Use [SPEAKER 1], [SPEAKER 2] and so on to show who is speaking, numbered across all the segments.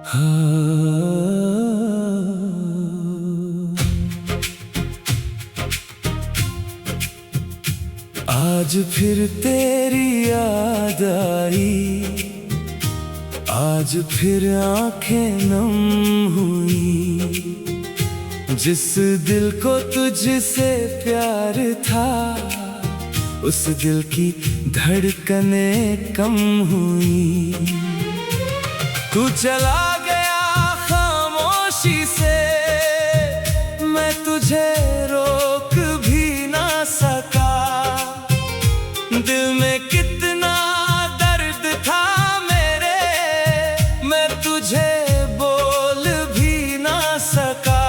[SPEAKER 1] आज फिर तेरी याद आई, आज फिर आंखें नम हुई। जिस दिल को तुझसे प्यार था, उस दिल की धड़कनें कम हुई। तू चला गया खामोशी से, मैं तुझे रोक भी ना सका। दिल में कितना दर्द था मेरे, मैं तुझे बोल भी ना सका।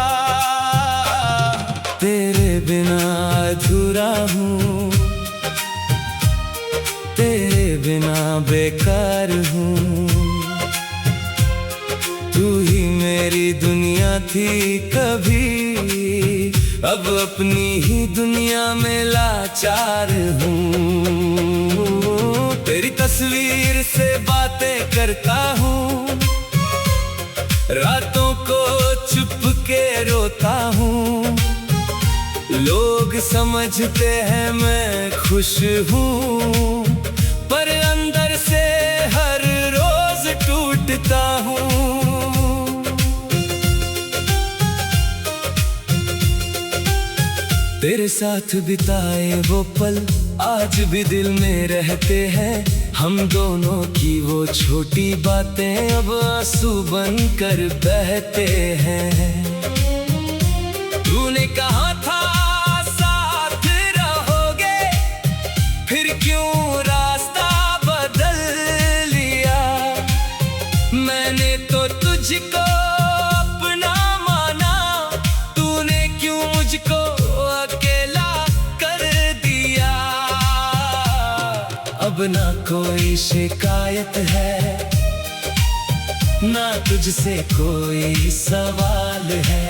[SPEAKER 1] तेरे बिना अधूरा हूँ, तेरे बिना बेकार हूँ। तू ही मेरी दुनिया थी कभी, अब अपनी ही दुनिया में लाचार हूँ। तेरी तस्वीर से बातें करता हूँ, रातों को चुप के रोता हूँ। लोग समझते हैं मैं खुश हूँ, पर अंदर से हर रोज टूटता हूँ। तेरे साथ बिताए वो पल आज भी दिल में रहते हैं। हम दोनों की वो छोटी बातें अब आंसू बनकर बहते हैं। तूने कहा था साथ रहोगे, फिर क्यों रास्ता बदल लिया। मैंने तो तुझको अपना माना, तूने क्यों मुझको अकेला कर दिया। अब ना कोई शिकायत है, ना तुझसे कोई सवाल है।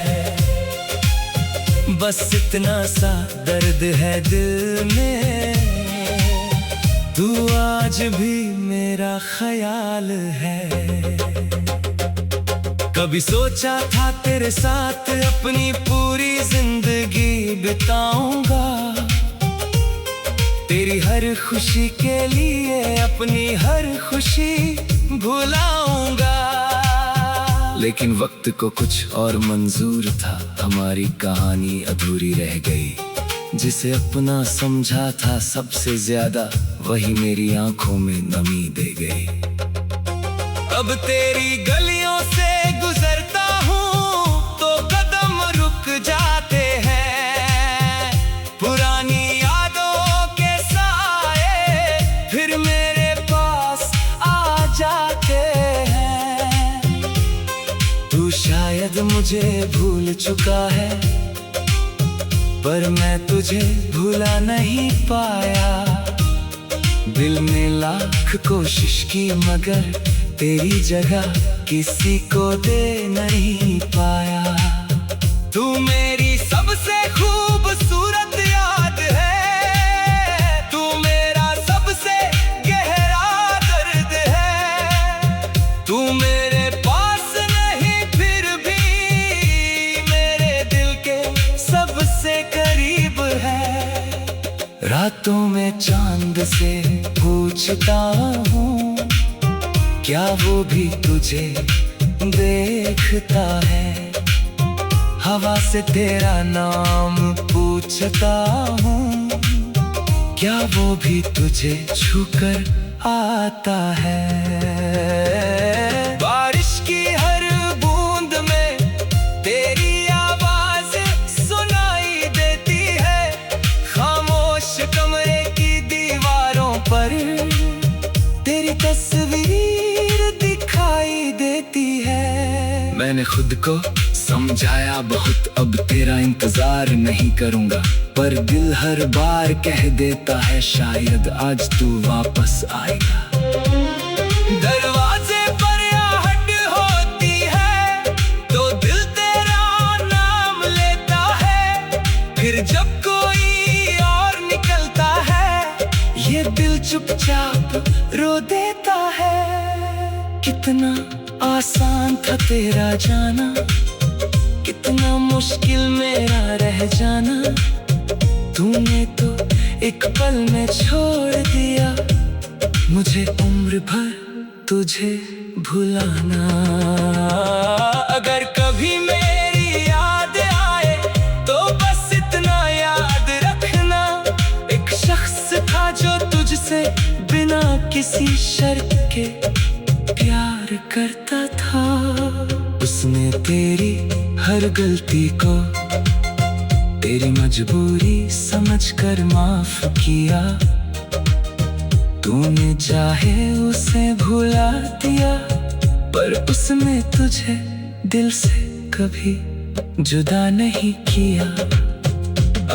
[SPEAKER 1] बस इतना सा दर्द है दिल में, तू आज भी मेरा ख्याल है। कभी सोचा था तेरे साथ अपनी पूरी जिंदगी बिताऊंगा, तेरी हर खुशी के लिए अपनी हर खुशी भुलाऊंगा। लेकिन वक्त को कुछ और मंजूर था, हमारी कहानी अधूरी रह गई। जिसे अपना समझा था सबसे ज्यादा, वही मेरी आंखों में नमी दे गई। अब तेरी गलियों से गुजरता हूँ तो कदम रुक जाते हैं। पुरानी यादों के साए फिर मेरे पास आ जाते हैं। तू शायद मुझे भूल चुका है, पर मैं तुझे भुला नहीं पाया। दिल में लाख कोशिश की मगर तेरी जगह किसी को दे नहीं पाया। तू मेरी सबसे खूबसूरत याद है, तू मेरा सबसे गहरा दर्द है। तू मेरे पास नहीं फिर भी मेरे दिल के सबसे करीब है। रातों में चांद से पूछता हूँ, क्या वो भी तुझे देखता है। हवा से तेरा नाम पूछता हूँ, क्या वो भी तुझे छूकर आता है। बारिश की हर बूंद में तेरी आवाज सुनाई देती है। खामोश कमरे की दीवारों पर तेरी तस्वीर दिखाई देती है। मैंने खुद को समझाया बहुत, अब तेरा इंतजार नहीं करूंगा। पर दिल हर बार कह देता है शायद आज तू वापस आएगा। दरवाजे पर आहट होती है तो दिल तेरा नाम लेता है। फिर जब कोई और निकलता है, ये दिल चुपचाप रो देता है। कितना आसान था तेरा जाना, कितना मुश्किल मेरा रह जाना। तूने तो एक पल में छोड़ दिया, मुझे उम्र भर तुझे भुलाना। अगर कभी मेरी याद आए तो बस इतना याद रखना, एक शख्स था जो तुझसे बिना किसी शर्त के प्यार करता था। उसने तेरी हर गलती को तेरी मजबूरी समझकर माफ किया। तूने चाहे उसे भुला दिया, पर उसने तुझे दिल से कभी जुदा नहीं किया।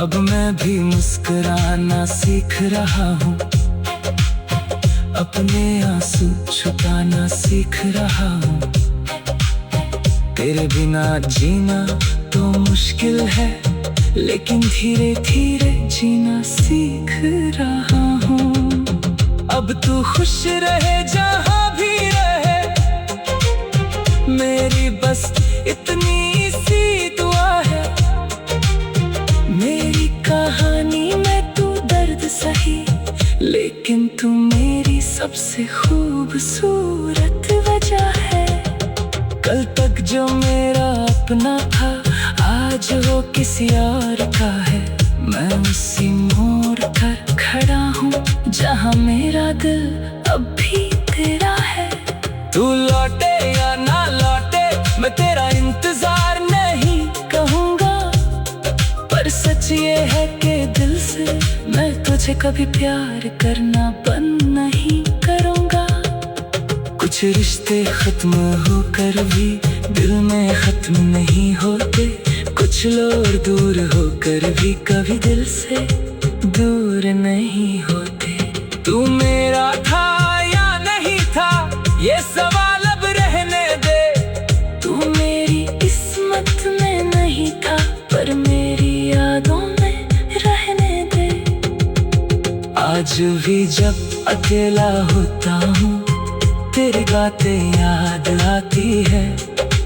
[SPEAKER 1] अब मैं भी मुस्कुराना सीख रहा हूँ, अपने आंसू छुपाना सीख रहा हूँ। तेरे बिना जीना तो मुश्किल है, लेकिन धीरे धीरे जीना सीख रहा हूँ। अब तू खुश रहे जहाँ भी रहे, मेरी बस इतनी सी दुआ है। मेरी कहानी में तू दर्द सही, लेकिन तू मेरी सबसे खूबसूरत वजह है। कल तक जो मेरा अपना था, आज वो किसी और का है। मैं उसी मोड़ पर खड़ा हूँ जहाँ मेरा दिल अब भी तेरा है। तू लौटे या ना लौटे, मैं तेरा इंतजार नहीं कहूँगा, पर सच ये है कि दिल से मैं तुझे कभी प्यार करना बंद नहीं करूँगा। कुछ रिश्ते खत्म होकर भी दिल में खत्म नहीं होते, कुछ लोग दूर होकर भी कभी दिल से दूर नहीं होते। तू मेरा था या नहीं था, ये सवाल अब रहने दे। तू मेरी किस्मत में नहीं था, पर मेरी यादों में रहने दे। आज भी जब अकेला होता हूँ, तेरी बातें याद आती है।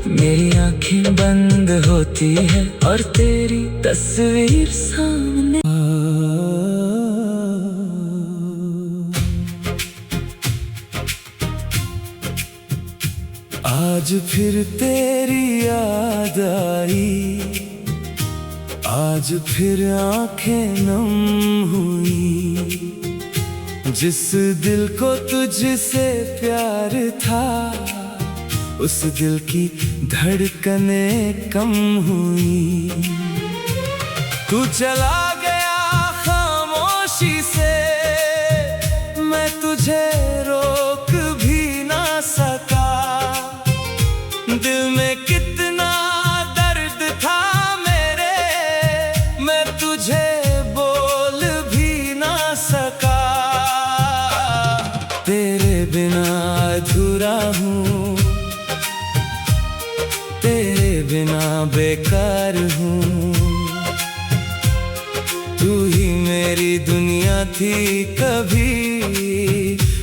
[SPEAKER 1] मेरी आंखें बंद होती है और तेरी तस्वीर सामने। आज फिर तेरी याद आई, आज फिर आंखें नम हुई। जिस दिल को तुझसे प्यार था, उस दिल की धड़कनें कम हुई। तू चला गया खामोशी से, मैं तुझे रोक भी ना सका। दिल में कितना दर्द था मेरे, मैं तुझे बोल भी ना सका। तेरे बिना अधूरा हूँ, तेरे बिना बेकार हूँ। तू ही मेरी दुनिया थी कभी,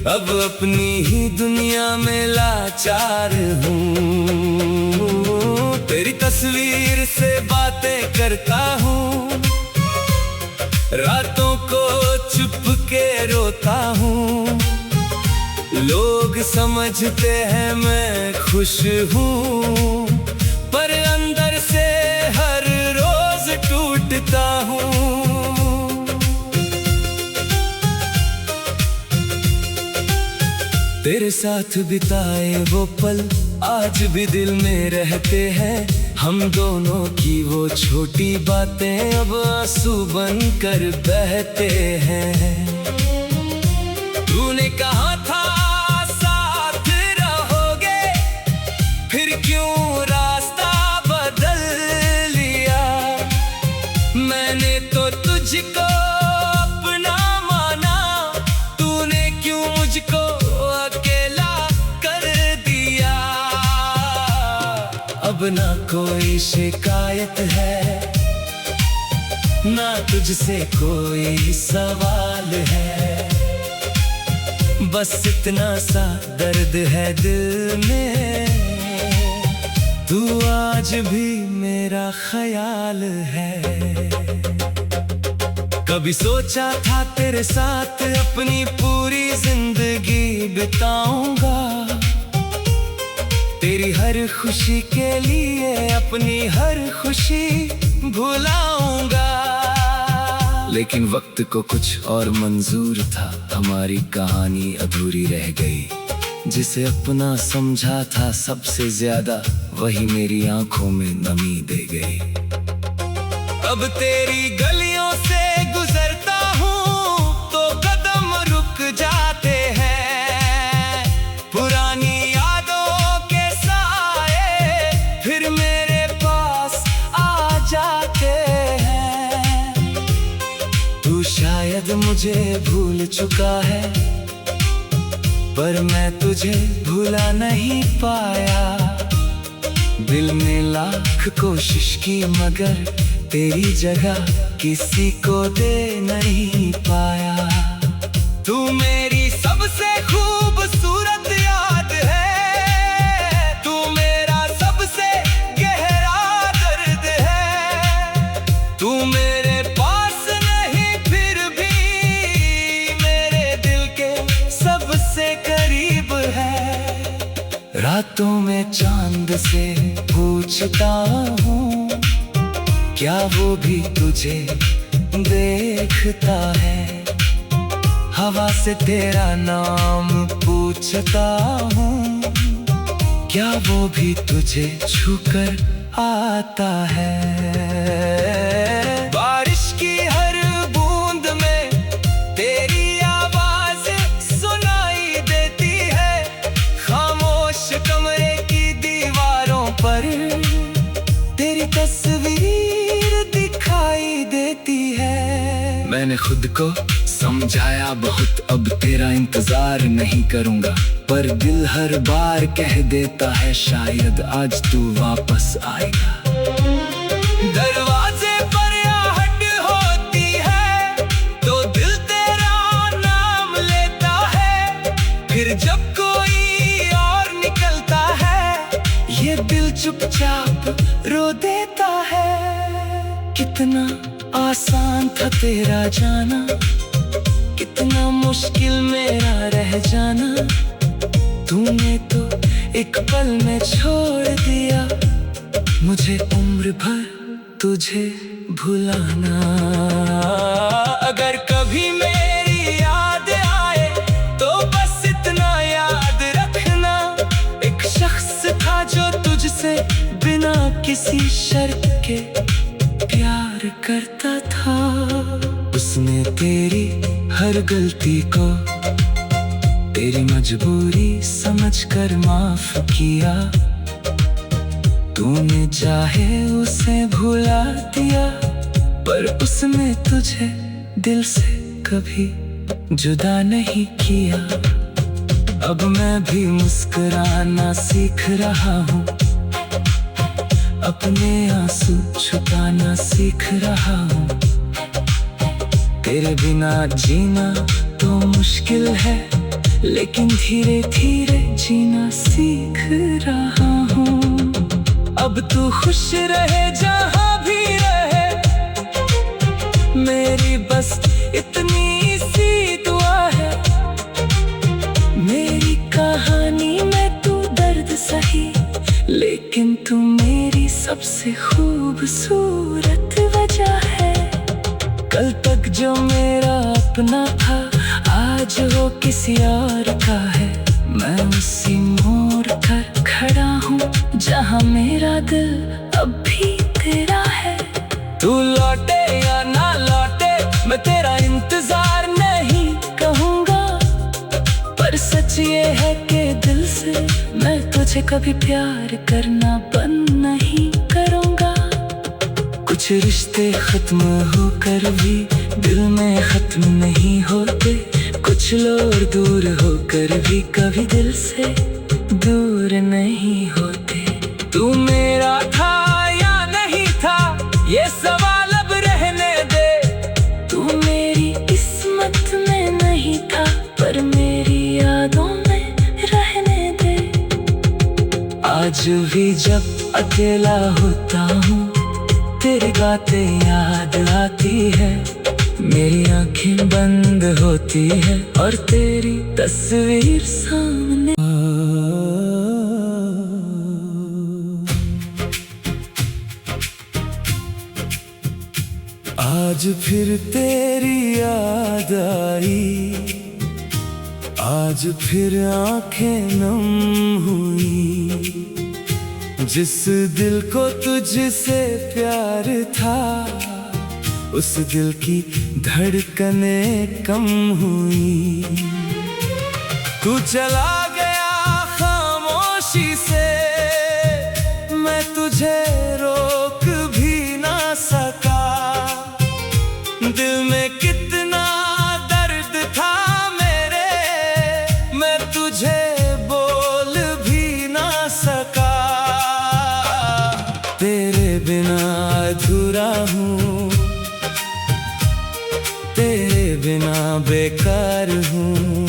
[SPEAKER 1] अब अपनी ही दुनिया में लाचार हूँ। तेरी तस्वीर से बातें करता हूँ, रातों को चुप के रोता हूँ। लोग समझते हैं मैं खुश हूँ, पर अंदर से हर रोज टूटता हूँ। तेरे साथ बिताए वो पल आज भी दिल में रहते हैं। हम दोनों की वो छोटी बातें अब आंसू बनकर बहते हैं। तूने कहा था साथ रहोगे, फिर क्यों रास्ता बदल लिया। मैंने तो तुझको अपना माना, तूने क्यों मुझको अकेला कर दिया। अब ना कोई शिकायत है, ना तुझसे कोई सवाल है। बस इतना सा दर्द है दिल में, तू आज भी मेरा ख्याल है। कभी सोचा था तेरे साथ अपनी पूरी जिंदगी बिताऊंगा, तेरी हर खुशी के लिए अपनी हर खुशी भुलाऊंगा। लेकिन वक्त को कुछ और मंजूर था, हमारी कहानी अधूरी रह गई। जिसे अपना समझा था सबसे ज्यादा, वही मेरी आंखों में नमी दे गई। अब तेरी गलियों से गुजरता हूँ तो कदम रुक जाते हैं। पुरानी यादों के साए फिर मेरे पास आ जाते हैं। तू शायद मुझे भूल चुका है, पर मैं तुझे भुला नहीं पाया। दिल में लाख कोशिश की मगर तेरी जगह किसी को दे नहीं पाया। तू मेरी सबसे खूबसूरत याद है, तू मेरा सबसे गहरा दर्द है। तू मेरे पास नहीं फिर भी मेरे दिल के सबसे करीब है। रातों में चांद से पूछता हूँ, क्या वो भी तुझे देखता है। हवा से तेरा नाम पूछता हूँ, क्या वो भी तुझे छूकर आता है। बारिश की हर बूंद में तेरी आवाज सुनाई देती है। खामोश कमरे की दीवारों पर तेरी तस्वीर दिखाई देती है। मैंने खुद को समझाया बहुत, अब तेरा इंतजार नहीं करूंगा। पर दिल हर बार कह देता है शायद आज तू वापस आएगा। दरवाजे पर आहट होती है तो दिल तेरा नाम लेता है। फिर जब कोई और निकलता है ये दिल चुपचाप रो देता है। कितना आसान था तेरा जाना, कितना मुश्किल मेरा रह जाना। तूने तो एक पल में छोड़ दिया मुझे उम्र भर तुझे भुलाना। अगर कभी मेरी याद आए तो बस इतना याद रखना, एक शख्स था जो तुझसे बिना किसी शर्त के प्यार करता था। उसने तेरी हर गलती को तेरी मजबूरी समझकर माफ किया। तूने चाहे उसे भुला दिया, पर उसने तुझे दिल से कभी जुदा नहीं किया। अब मैं भी मुस्कुराना सीख रहा हूँ, अपने आंसू छुपाना सीख रहा हूँ। तेरे बिना जीना तो मुश्किल है, लेकिन धीरे धीरे जीना सीख रहा हूँ। अब तू खुश रहे जहाँ भी रहे, मेरी बस इतनी सी दुआ है। मेरी कहानी में तू दर्द सही, लेकिन तू मेरी सबसे खूबसूरत वजह है। कल तक जो मेरा अपना था आज वो किसी और का है। मैं उसी मोड़ पर खड़ा हूँ जहाँ मेरा दिल अब भी तेरा है। तू लौटे या ना लौटे मैं तेरा इंतजार नहीं कहूँगा, पर सच ये है कि दिल से मैं तुझे कभी प्यार करना बंद नहीं करूँगा। कुछ रिश्ते खत्म होकर भी दिल में खत्म नहीं होते, कुछ लोग दूर होकर भी कभी दिल से दूर नहीं होते। तू मेरा था या नहीं था ये सवाल अब रहने दे। तू मेरी किस्मत में नहीं था, पर मेरी यादों में रहने दे। आज भी जब अकेला होता हूँ, तेरी बातें याद आती है, मेरी आंखें बंद होती है और तेरी तस्वीर सामने। आज फिर तेरी याद आई, आज फिर आंखें नम हुई, जिस दिल को तुझसे प्यार था उस दिल की धड़कनें कम हुई। तू चला गया खामोशी से, मैं तुझे रोक भी ना सका, दिल में कितना दर्द था मेरे, मैं तुझे बोल भी ना सका। तेरे बिना अधूरा हूँ, तेरे बिना बेकार हूँ,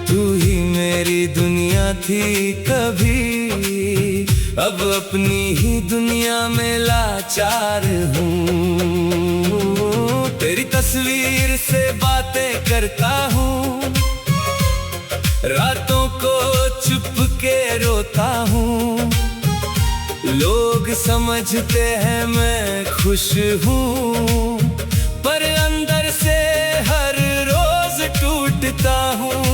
[SPEAKER 1] तू ही मेरी दुनिया थी कभी, अब अपनी ही दुनिया में लाचार हूँ। तेरी तस्वीर से बातें करता हूँ, रातों को चुप के रोता हूँ, लोग समझते हैं मैं खुश हूँ, पर अंदर से हर रोज टूटता हूँ।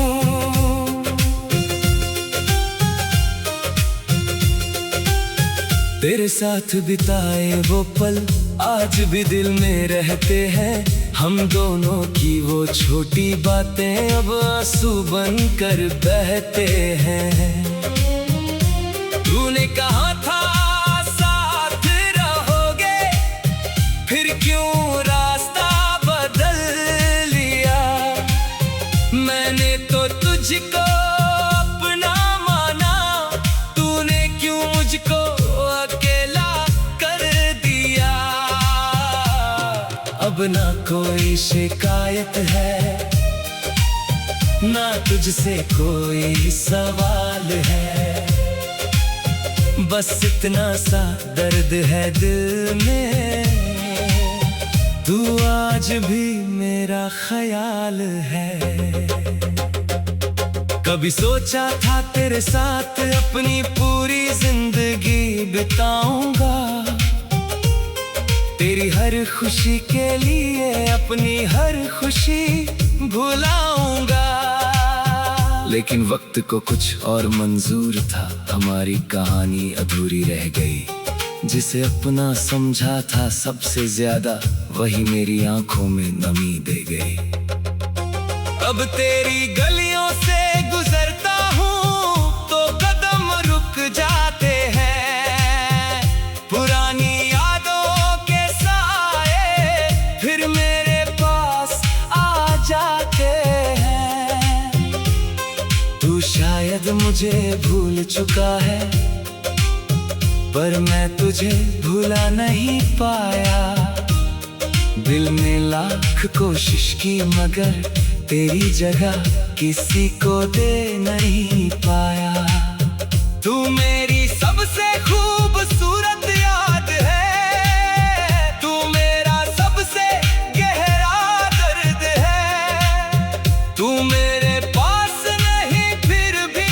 [SPEAKER 1] तेरे साथ बिताए वो पल आज भी दिल में रहते हैं, हम दोनों की वो छोटी बातें अब आंसू बनकर बहते हैं। तूने कहा था साथ रहोगे, फिर क्यों रास्ता बदल लिया, मैंने तो तुझको अपना माना, तूने क्यों मुझको अकेला कर दिया। अब ना कोई शिकायत है, ना तुझसे कोई सवाल है, बस इतना सा दर्द है दिल में, तू आज भी मेरा ख्याल है। कभी सोचा था तेरे साथ अपनी पूरी जिंदगी बिताऊंगा, तेरी हर खुशी के लिए अपनी हर खुशी भुलाऊंगा, लेकिन वक्त को कुछ और मंजूर था, हमारी कहानी अधूरी रह गई, जिसे अपना समझा था सबसे ज्यादा वही मेरी आंखों में नमी दे गई। अब तेरी गलियों से गुजरता हूँ तो कदम रुक जाते हैं, पुरानी यादों के साए फिर मेरे पास आ जाते हैं। तू शायद मुझे भूल चुका है, पर मैं तुझे भुला नहीं पाया, दिल में लाख कोशिश की मगर तेरी जगह किसी को दे नहीं पाया। तू मेरी सबसे खूबसूरत याद है, तू मेरा सबसे गहरा दर्द है, तू मेरे पास नहीं फिर भी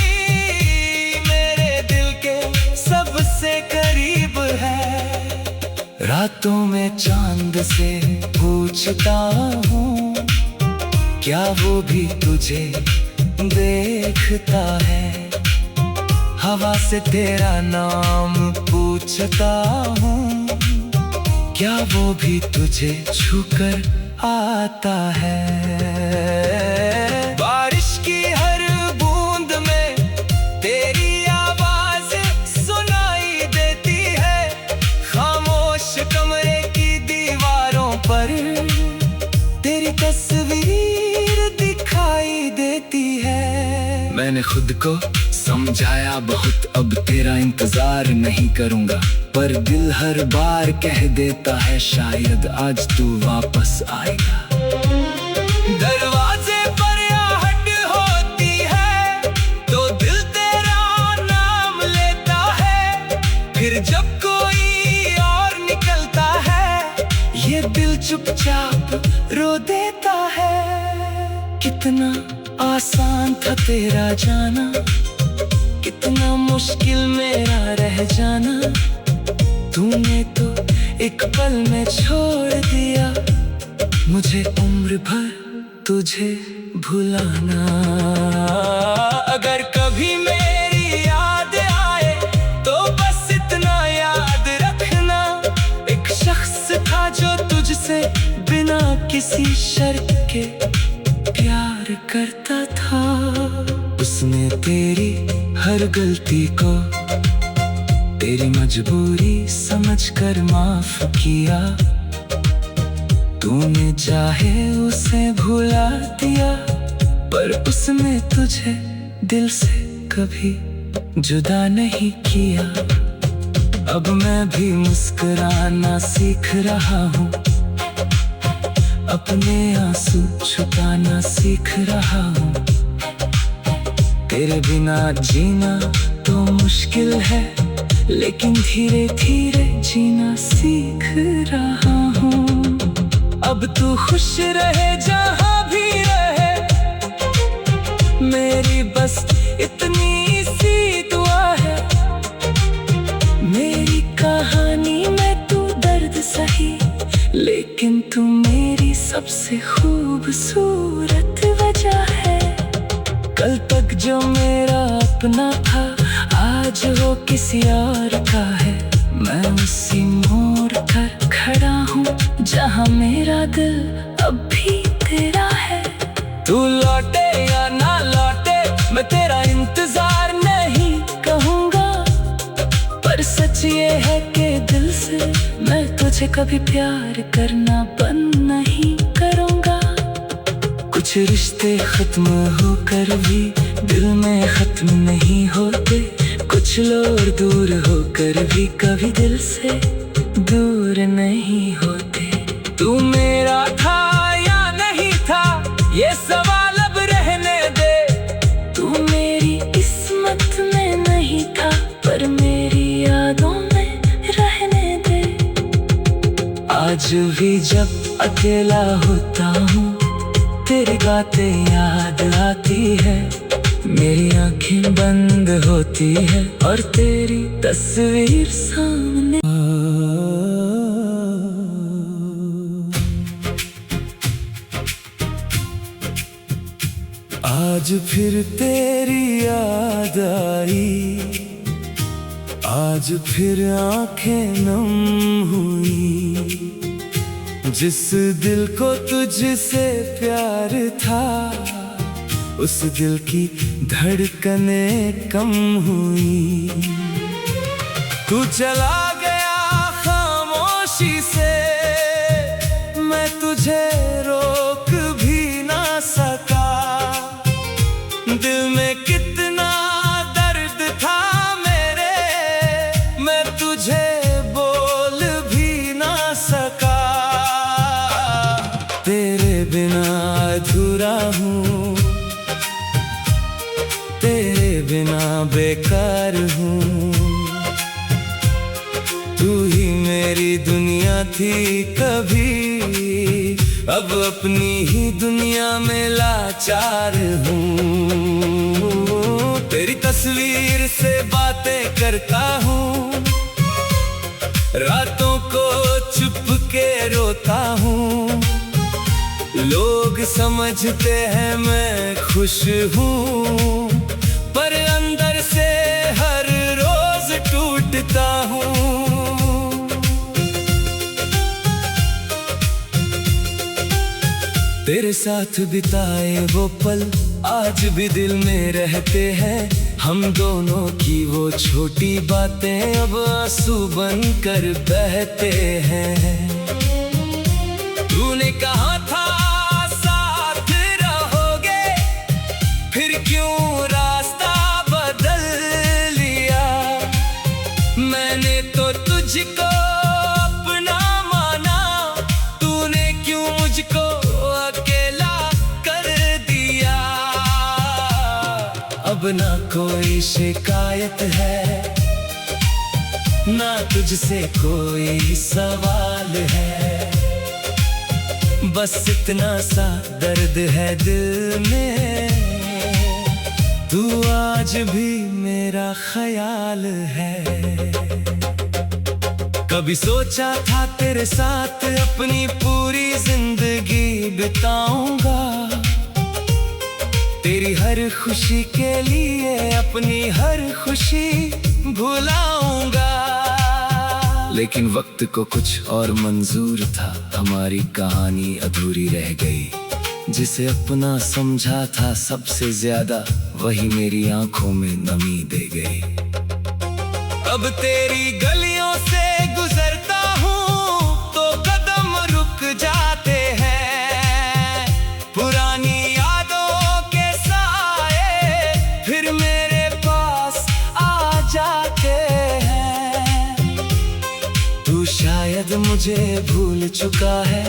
[SPEAKER 1] मेरे दिल के सबसे करीब है। रातों में चांद से पूछता हूँ, क्या वो भी तुझे देखता है, हवा से तेरा नाम पूछता हूँ, क्या वो भी तुझे छूकर आता है। बारिश की हर बूंद में तेरी आवाज सुनाई देती है, खामोश कमरे की दीवारों पर तेरी तस्वीर दिखाई देती है। मैंने खुद को समझाया बहुत, अब तेरा इंतजार नहीं करूंगा, पर दिल हर बार कह देता है शायद आज तू वापस आएगा। दरवाजे पर आहट होती है तो दिल तेरा नाम लेता चुपचाप रो देता है। कितना आसान था तेरा जाना, कितना मुश्किल मेरा रह जाना। तूने तो एक पल में छोड़ दिया, मुझे उम्र भर तुझे भुलाना। अगर कभी मेरी याद आए तो बस इतना याद रखना, एक शख्स था जो तुझसे बिना किसी शर्त के प्यार करता था। उसने तेरी हर गलती को तेरी मजबूरी समझकर माफ किया। तूने चाहे उसे भुला दिया, पर उसने तुझे दिल से कभी जुदा नहीं किया। अब मैं भी मुस्कुराना सीख रहा हूँ, अपने आंसू छुपाना सीख रहा हूँ। तेरे बिना जीना तो मुश्किल है, लेकिन धीरे धीरे जीना सीख रहा हूँ। अब तू खुश रहे जहाँ भी रहे, मेरी बस इतनी सी दुआ है। मेरी कहानी में तू दर्द सही, लेकिन तू मेरी सबसे खूबसूरत वजह है। कल तक जो मेरा अपना था, आज वो किसी और का है। मैं उसी मोड़ पर खड़ा हूँ जहाँ मेरा दिल अब भी तेरा है। तू लौटे या ना लौटे, मैं तेरा इंतजार नहीं कहूँगा, पर सच ये है कि दिल से मैं तुझे कभी प्यार करना बंद नहीं करूँगा। कुछ रिश्ते खत्म होकर भी दिल में खत्म नहीं होते, कुछ लोग दूर होकर भी कभी दिल से दूर नहीं होते। तू मेरा था या नहीं था, ये सवाल अब रहने दे। तू मेरी किस्मत में नहीं था, पर मेरी यादों में रहने दे। आज भी जब अकेला होता हूँ, तेरी बातें याद आती है। मेरी आंखें बंद होती है और तेरी तस्वीर सामने। आज फिर तेरी याद आई, आज फिर आंखें नम हुई। जिस दिल को तुझसे प्यार था, उस दिल की धड़कनें कम हुई। तू चला गया खामोशी से, मैं तुझे रोक भी ना सका। दिल में कितना दर्द था मेरे, मैं तुझे बोल भी ना सका। तेरे बिना अधूरा हूँ, तेरे बिना बेकार हूँ। तू ही मेरी दुनिया थी कभी, अब अपनी ही दुनिया में लाचार हूँ। तेरी तस्वीर से बातें करता हूँ, रातों को चुप के रोता हूँ। लोग समझते हैं मैं खुश हूँ, पर अंदर से हर रोज टूटता हूँ। तेरे साथ बिताए वो पल आज भी दिल में रहते हैं। हम दोनों की वो छोटी बातें अब आंसू बनकर बहते हैं। तूने कहा था साथ रहोगे, फिर क्यों रास्ता बदल लिया। मैंने तो तुझको अपना माना, तूने क्यों मुझको अकेला कर दिया। अब ना कोई शिकायत है, ना तुझसे कोई सवाल है। बस इतना सा दर्द है दिल में, तू आज भी मेरा ख्याल है। कभी सोचा था तेरे साथ अपनी पूरी जिंदगी बिताऊंगा, तेरी हर खुशी के लिए अपनी हर खुशी भुलाऊंगा। लेकिन वक्त को कुछ और मंजूर था, हमारी कहानी अधूरी रह गई। जिसे अपना समझा था सबसे ज्यादा, वही मेरी आंखों में नमी दे गई। अब तेरी गलियों से गुजरता हूँ तो कदम रुक जाते हैं, पुरानी यादों के साए फिर मेरे पास आ जाते हैं। तू शायद मुझे भूल चुका है,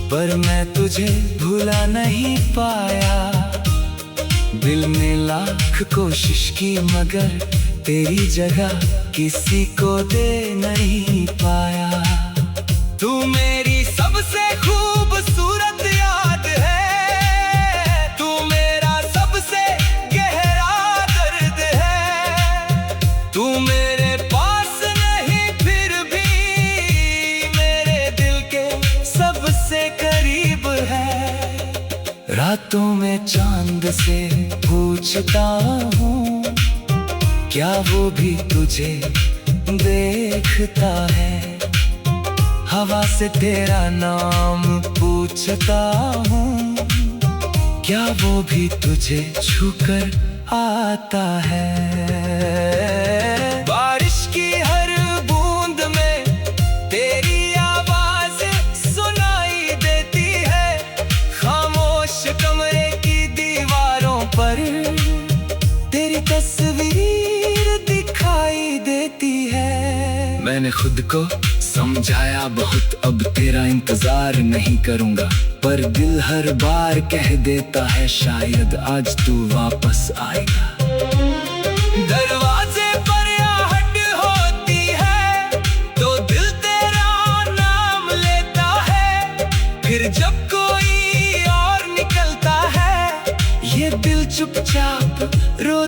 [SPEAKER 1] पर मैं तुझे भुला नहीं पाया। दिल ने लाख कोशिश की मगर तेरी जगह किसी को दे नहीं पाया। तू मेरी सबसे खूबसूरत याद है, तू मेरा सबसे गहरा दर्द है। तू मेरे पास नहीं फिर भी मेरे दिल के सबसे करीब है। रातों में चांद से पूछता हूँ, क्या वो भी तुझे देखता है। हवा से तेरा नाम पूछता हूँ, क्या वो भी तुझे छूकर आता है। बारिश की हर बूंद में तेरी आवाज सुनाई देती है, खामोश कमरे की दीवारों पर तेरी तस्वीर दिखाई देती है। मैंने खुद को समझाया बहुत, अब तेरा इंतजार नहीं करूंगा, पर दिल हर बार कह देता है शायद आज तू वापस आएगा। दरवाजे पर आहट होती है तो दिल तेरा नाम लेता है, फिर जब कोई और निकलता है ये दिल चुपचाप रो